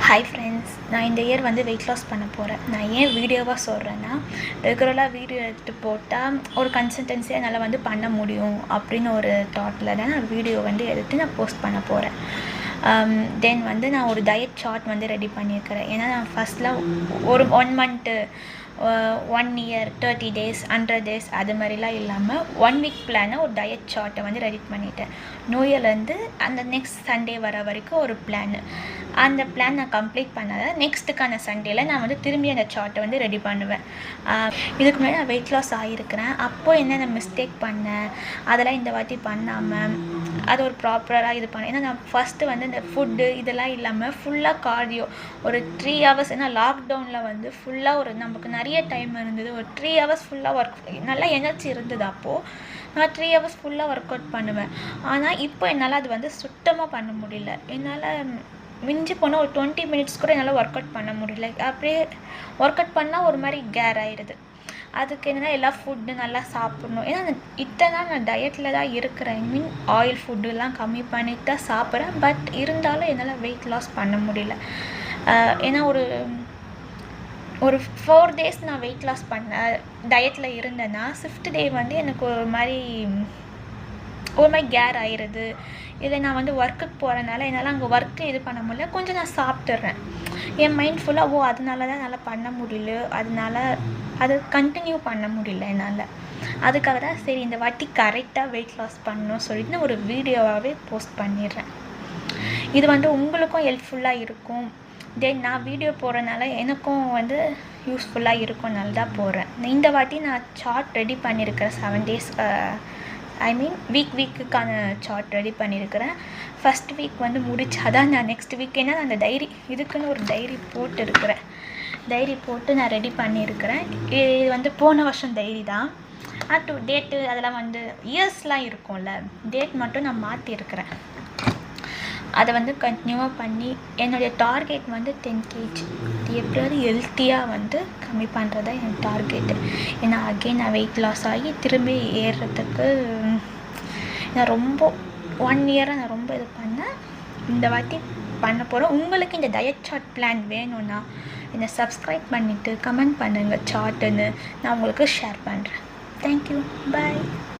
Hi friends, நான் இந்த year வந்து வெயிட் லாஸ் பண்ண போகிறேன். நான் ஏன் வீடியோவாக சொல்கிறேன்னா, ரெகுலராக வீடியோ எடுத்து போட்டால் ஒரு கன்சிஸ்டன்சியாக என்னால் வந்து பண்ண முடியும் அப்படின்னு ஒரு தாட்டில் தான் நான் வீடியோ வந்து எடுத்து நான் போஸ்ட் பண்ண போகிறேன். தென் வந்து நான் ஒரு டயட் சார்ட் வந்து ரெடி பண்ணியிருக்கிறேன். ஏன்னா நான் ஃபஸ்ட்டில் ஒரு 1 மந்த்து 1 இயர் 30 டேஸ் 100 டேஸ் அது மாதிரிலாம் இல்லாமல் 1 வீக் பிளானை ஒரு டயட் சார்ட்டை வந்து ரெடி பண்ணிட்டேன். நியூ இயர்லேருந்து அந்த நெக்ஸ்ட் சண்டே வர வரைக்கும் ஒரு பிளான். அந்த பிளான் நான் கம்ப்ளீட் பண்ணாத நெக்ஸ்ட்டுக்கான சண்டேயில் நான் வந்து திரும்பி அந்த சார்ட்டை வந்து ரெடி பண்ணுவேன். இதுக்கு முன்னாடி நான் வெயிட் லாஸ் ஆகியிருக்கிறேன். அப்போது என்னென்ன மிஸ்டேக் பண்ணேன் அதெல்லாம் இந்த வாட்டி பண்ணாமல் அது ஒரு ப்ராப்பராக இது பண்ணேன். ஏன்னா நான் ஃபஸ்ட்டு வந்து இந்த ஃபுட்டு இதெல்லாம் இல்லாமல் ஃபுல்லாக கார்டியோ ஒரு 3 ஹவர்ஸ். ஏன்னா லாக்டவுனில் வந்து ஃபுல்லாக ஒரு நமக்கு நிறைய டைம் இருந்தது. ஒரு 3 ஹவர்ஸ் ஃபுல்லாக நல்லா எனர்ஜி இருந்தது. அப்போது நான் 3 ஹவர்ஸ் ஃபுல்லாக ஒர்க் அவுட் பண்ணுவேன். ஆனால் இப்போ என்னால் அது வந்து சுத்தமாக பண்ண முடியல. என்னால் மிஞ்சி போனால் ஒரு 20 மினிட்ஸ் கூட என்னால் ஒர்க் அவுட் பண்ண முடியல. அப்படியே ஒர்க் அவுட் பண்ணால் ஒரு மாதிரி கேர் ஆகிடுது. அதுக்கு என்னென்னா எல்லா ஃபுட்டு நல்லா சாப்பிட்ணும். ஏன்னா இத்தனை நாள் நான் டயட்டில் தான் இருக்கிறேன். ஆயில் ஃபுட்டுலாம் கம்மி பண்ணிட்டு தான் சாப்பிட்றேன். பட் இருந்தாலும் என்னால் வெயிட் லாஸ் பண்ண முடியல. ஏன்னா ஒரு 4 டேஸ் நான் வெயிட் லாஸ் பண்ணேன், டயட்டில் இருந்தேன்னா 5th டே வந்து எனக்கு ஒரு மாதிரி கேர் ஆயிடுது. இல்லை நான் வந்து ஒர்க்குக்கு போகிறனால என்னால் அங்கே ஒர்க்கு இது பண்ண முடியல. கொஞ்சம் நான் சாப்பிட்டுறேன். என் மைண்ட் ஃபுல்லாக அதனால தான் என்னால் பண்ண முடியல, அதனால அது கண்டினியூ பண்ண முடியல என்னால். அதுக்காக தான் சரி இந்த வாட்டி கரெக்டாக வெயிட் லாஸ் பண்ணணும் சொல்லிட்டு நான் ஒரு வீடியோவாகவே போஸ்ட் பண்ணிடுறேன். இது வந்து உங்களுக்கும் ஹெல்ப்ஃபுல்லாக இருக்கும். தென் நான் வீடியோ போடுறதுனால எனக்கும் வந்து யூஸ்ஃபுல்லாக இருக்கும்னால தான் போடுறேன். இந்த வாட்டி நான் சார்ட் ரெடி பண்ணியிருக்கிறேன். 7 டேஸ் வீக்குக்கான சார்ட் ரெடி பண்ணியிருக்கிறேன். ஃபஸ்ட் வீக் வந்து முடிச்சாதான் நான் நெக்ஸ்ட் வீக் ஏன்னா நான் அந்த டைரி இதுக்குன்னு ஒரு டைரி போட்டு நான் ரெடி பண்ணியிருக்கிறேன். இது வந்து போன வருஷம் டைரி தான். டேட்டு அதெல்லாம் வந்து இயர்ஸ்லாம் இருக்கும்ல, டேட் மட்டும் நான் மாற்றிருக்கிறேன். அதை வந்து கண்டினியூவாக பண்ணி என்னுடைய டார்கெட் வந்து 10 kg எப்படியாவது ஹெல்த்தியாக வந்து கம்மி பண்ணுறது தான் என் டார்கெட்டு. ஏன்னா அகெயின் நான் வெயிட் லாஸ் ஆகி திரும்பி ஏறுறதுக்கு நான் ரொம்ப 1 இயராக நான் ரொம்ப இது பண்ணேன். இந்த வாட்டி பண்ண போகிறேன். உங்களுக்கு இந்த டயட் சார்ட் பிளான் வேணும்னா என்னை சப்ஸ்கிரைப் பண்ணிவிட்டு கமெண்ட் பண்ணுங்கள் சார்ட்டுன்னு, நான் உங்களுக்கு ஷேர் பண்ணுறேன். தேங்க்யூ, பாய்.